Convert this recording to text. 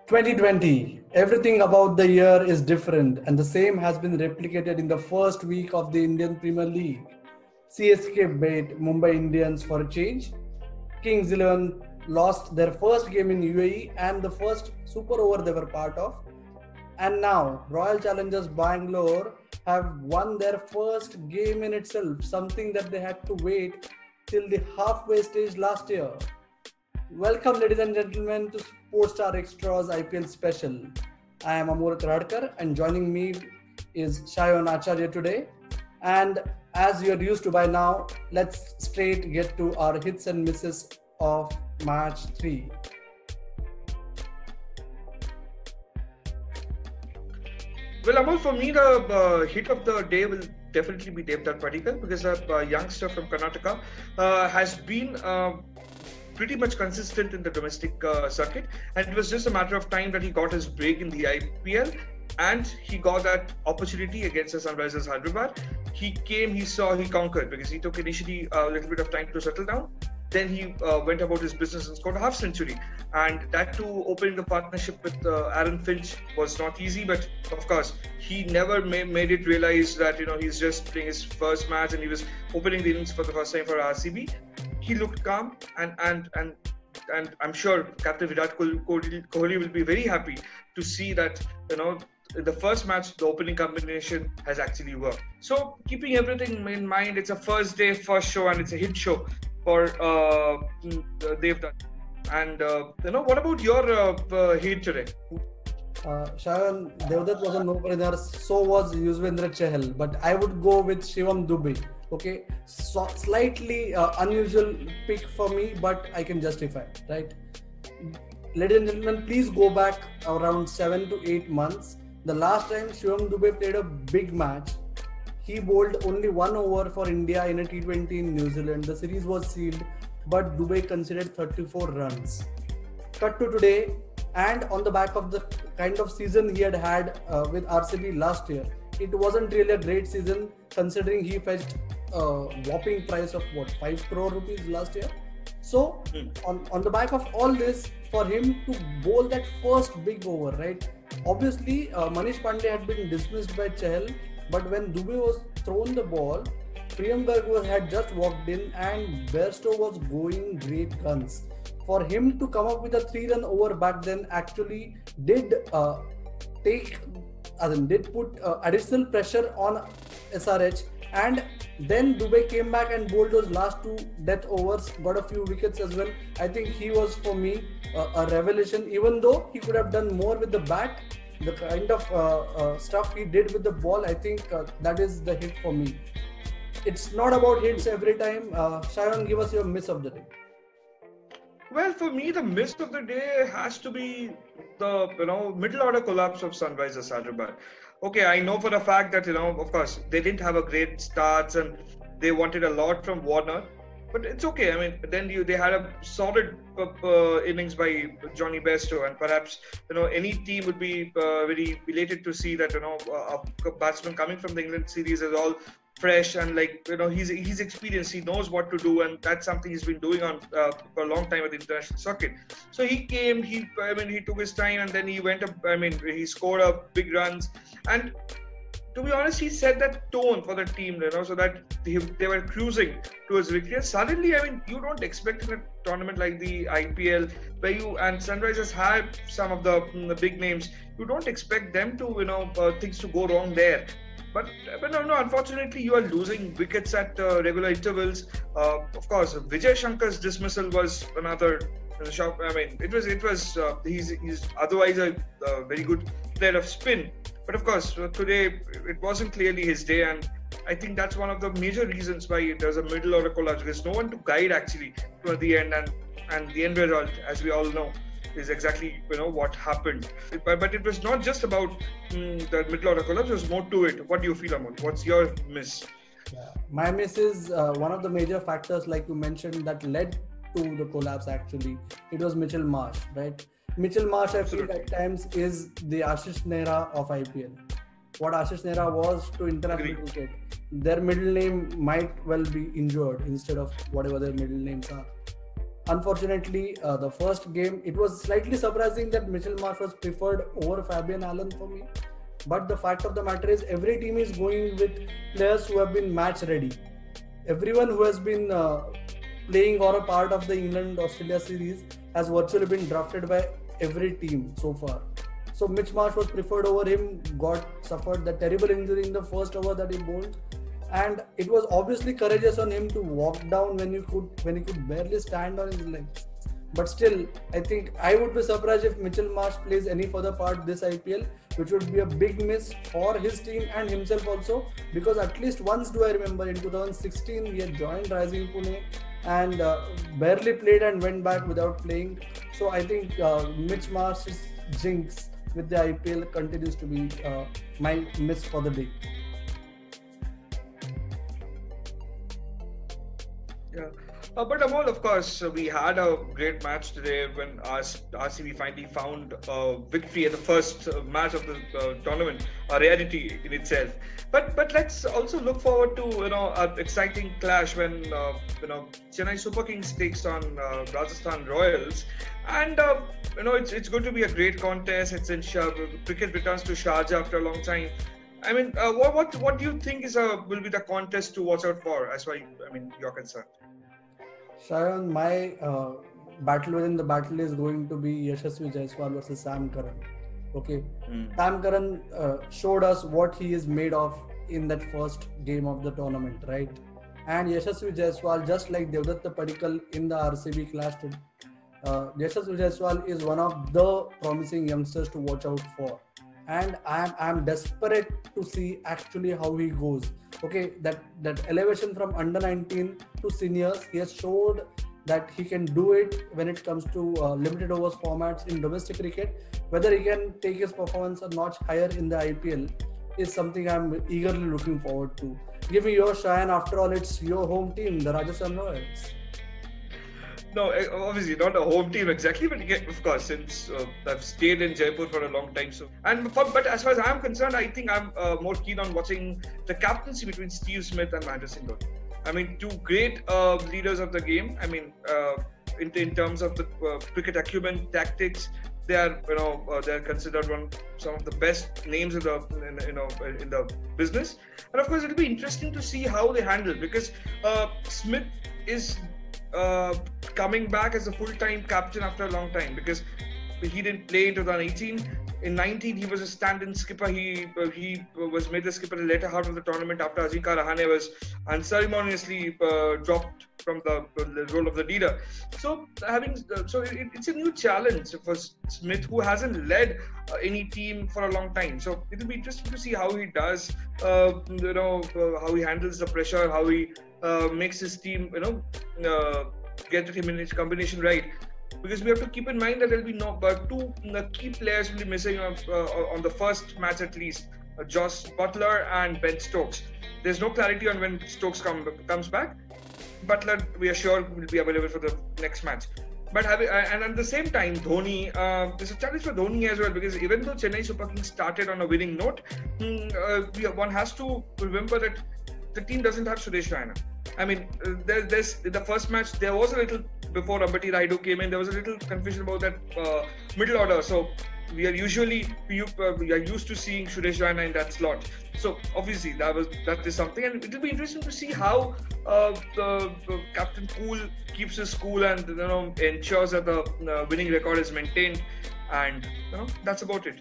2020. Everything about the year is different, and the same has been replicated in the first week of the Indian Premier League. CSK beat Mumbai Indians for a change. Kings 11 lost their first game in UAE and the first super over they were part of. And now, Royal Challengers Bangalore have won their first game in itself, something that they had to wait till the halfway stage last year. Welcome, ladies and gentlemen, to Sportstar Extras IPL special. I am Amol Karhadkar, and joining me is Shayan Acharya today. And as you're used to by now, let's straight get to our hits and misses of match 3. Well, Amol, for me, the hit of the day will definitely be Devdutt Padikkal because a youngster from Karnataka has been pretty much consistent in the domestic circuit, and it was just a matter of time that he got his break in the IPL, and he got that opportunity against the Sunrisers Hyderabad. He came, he saw, he conquered because he took initially a little bit of time to settle down. Then he went about his business and scored a half century, and that too, opening the partnership with Aaron Finch was not easy. But of course, he never made it realize that he's just playing his first match and he was opening the innings for the first time for RCB. He looked calm, and I'm sure Captain Virat Kohli will be very happy to see that in the first match the opening combination has actually worked. So keeping everything in mind, it's a first day, first show, and it's a hit show for Devdutt. And what about your hit today? Shayan, Devdutt was a no-brainer, so was Yuzvendra Chahal, but I would go with Shivam Dube. Okay, so slightly unusual pick for me, but I can justify, right? Ladies and gentlemen, please go back around 7 to 8 months. The last time Shivam Dube played a big match, he bowled only 1 over for India in a T20 in New Zealand. The series was sealed, but Dube considered 34 runs. Cut to today, and on the back of the kind of season he had with RCB last year, it wasn't really a great season considering he fetched a whopping price of 5 crore rupees last year. So on the back of all this, for him to bowl that first big over, right? Obviously, Manish Pandey had been dismissed by Chahal, but when Dube was thrown the ball, Priyam Garg had just walked in and Bairstow was going great guns. For him to come up with a 3-run over back then actually did put additional pressure on SRH, and then Dube came back and bowled those last 2 death overs, got a few wickets as well. I think he was, for me, a revelation. Even though he could have done more with the bat, the kind of stuff he did with the ball, I think that is the hit for me. It's not about hits every time. Shayan, give us your miss of the day. Well, for me, the miss of the day has to be the middle order collapse of Sunrisers Hyderabad. Okay, I know for the fact that of course they didn't have a great start and they wanted a lot from Warner, but it's okay. I mean, then they had a solid innings by Jonny Bairstow, and perhaps any team would be very elated to see that a batsman coming from the England series is all fresh and he's experienced, he knows what to do, and that's something he's been doing on for a long time at the international circuit. So he came, he took his time, and then he went up. He scored big runs, and to be honest, he set that tone for the team, so that they were cruising towards victory. And suddenly, you don't expect in a tournament like the IPL, where Sunrisers had some of the big names, you don't expect them to things to go wrong there. But no, unfortunately, you are losing wickets at regular intervals. Of course, Vijay Shankar's dismissal was another shock. He's otherwise a very good player of spin. But of course, today it wasn't clearly his day, and I think that's one of the major reasons why there's a middle order collapse. There's no one to guide actually to the end, and the end result, as we all know, is exactly what happened. But it was not just about the middle order collapse. There's more to it. What do you feel, Amol? What's your miss? My miss is one of the major factors, like you mentioned, that led to the collapse. Actually, it was Mitchell Marsh, right? Mitchell Marsh, I feel at times, is the Ashish Nehra of IPL. What Ashish Nehra was to international cricket. Their middle name might well be injured instead of whatever their middle names are. Unfortunately, the first game, it was slightly surprising that Mitchell Marsh was preferred over Fabian Allen for me. But the fact of the matter is, every team is going with players who have been match ready. Everyone who has been playing or a part of the England-Australia series has virtually been drafted by every team so far. So Mitch Marsh was preferred over him, suffered the terrible injury in the first over that he bowled. And it was obviously courageous on him to walk down when he could barely stand on his legs. But still, I think I would be surprised if Mitchell Marsh plays any further part this IPL, which would be a big miss for his team and himself also. Because at least once do I remember, in 2016 he had joined Rising Pune and barely played and went back without playing. So I think Mitch Marsh's jinx with the IPL continues to be my miss for the day. Yeah. But Amol, of course, we had a great match today when RCB finally found a victory at the first match of the tournament, a rarity in itself. But let's also look forward to an exciting clash when Chennai Super Kings takes on Rajasthan Royals, and it's going to be a great contest. It's in cricket returns to Sharjah after a long time. I mean, what do you think will be the contest to watch out for as far you're concerned? Shayan, my battle within the battle is going to be Yashasvi Jaiswal versus Sam Curran. Okay, Sam Curran showed us what he is made of in that first game of the tournament, right? And Yashasvi Jaiswal, just like Devdutt Padikkal in the RCB clash, Yashasvi Jaiswal is one of the promising youngsters to watch out for. And I'm desperate to see actually how he goes. Okay, that elevation from under 19 to seniors, he has showed that he can do it when it comes to limited overs formats in domestic cricket. Whether he can take his performance a notch higher in the IPL is something I'm eagerly looking forward to. Give me your Shayan. After all, it's your home team, the Rajasthan Royals. No, obviously not a home team exactly, but of course, since I've stayed in Jaipur for a long time, but as far as I'm concerned, I think I'm more keen on watching the captaincy between Steve Smith and Mahendra Singh Dhoni. I mean, two great leaders of the game. I mean, in terms of the cricket acumen, tactics, they are they're considered some of the best names in the business. And of course, it'll be interesting to see how they handle, because Smith is coming back as a full-time captain after a long time, because he didn't play in 2018. In 19, he was a stand-in skipper. He was made the skipper in the later half of the tournament after Ajinkya Rahane was unceremoniously dropped from the role of the leader. So it's a new challenge for Smith, who hasn't led any team for a long time. So it will be interesting to see how he does, how he handles the pressure, how he makes his team, get him in his combination right. Because we have to keep in mind that there will be two key players will be missing on the first match at least, Josh Butler and Ben Stokes. There's no clarity on when Stokes comes back. Butler, we are sure, will be available for the next match. But and at the same time, Dhoni, there's a challenge for Dhoni as well, because even though Chennai Super Kings started on a winning note, one has to remember that the team doesn't have Suresh Raina. I mean, there's in the first match, there was a little, before Ambati Raidu came in, there was a little confusion about that middle order. So we are used to seeing Suresh Raina in that slot. So obviously that is something, and it will be interesting to see how the Captain Cool keeps his cool and ensures that the winning record is maintained. And that's about it.